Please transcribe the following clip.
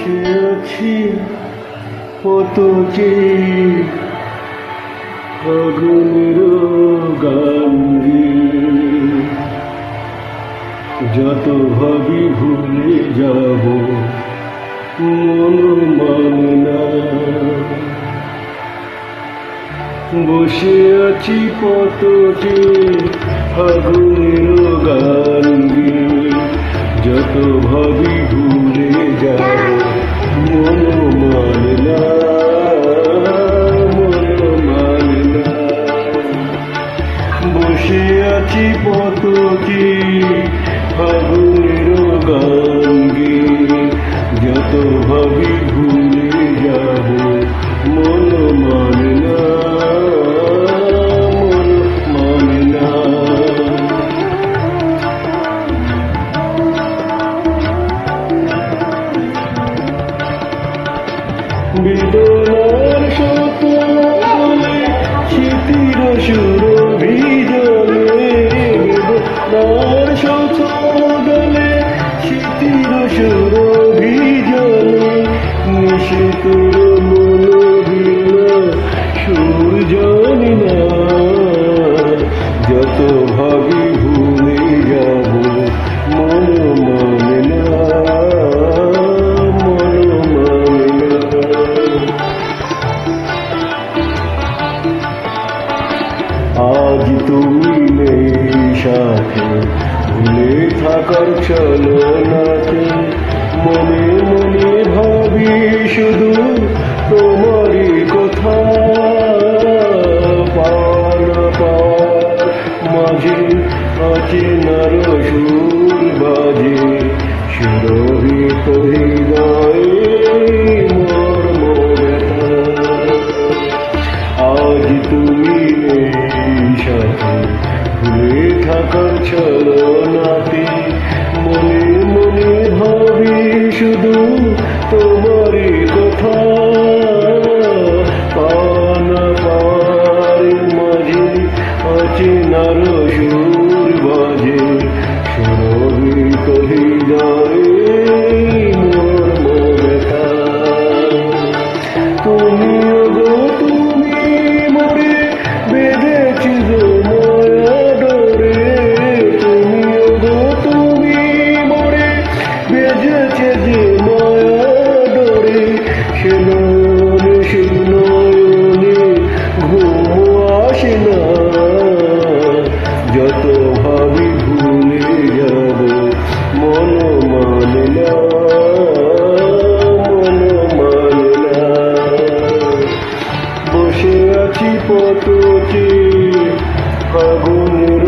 বসে আছি পতকে আগুনের গান গেয়ে। যত ভাবি ভুলে যাব মন মানে না। বসে আছি পতকে আগুনের গান গেয়ে। যত ভাবি ভুলে যাব মন মানে না, মন মানে না। বসে আছি পতকে আগুনের গান গেয়ে। যত ভাবি ভুলে যাব মন মানে না, মন মানে না। বেদনার শত বলে স্মৃতির সুরভি জলে। বেদনার শত বলে স্মৃতির সুরভি জলে। মিশে তোর মন বিনা সুর জানি না। যত ভাবি ভুলে যাব মন মানে না, মন মানে না। আজ তুমি নেই সাথে, ভুলে থাকার ছলনাতে। মনে মনে ভাবি শুধু তোমারই কথা। পাওয়া না পাওয়ার মাঝে অচেনার সুর বাজে। সুরভিত হৃদয়ে মর্ম ব্যথা। আজ তুমি নেই সাথে, ভুলে থাকার ছলনাতে। মনে মনে ভাবি শুধু তোমারই কথা। পাওয়া না পাওয়ার মাঝে অচেনার সুর বাজে। সুরভিত হৃদয়ে মর্ম ব্যথা। তুমিও গো তুমি মরে বেঁধেছি গো মায়া ডোরে। তুমিও গো তুমি মরে বেঁধেছে যে মায়া ডোরে। সে নয়নে সে নয়নে ঘুম আসে না। যত ভাবি ভুলে যাব মন মানে না, মন মানে না। বসে আছি পতকে আগুনে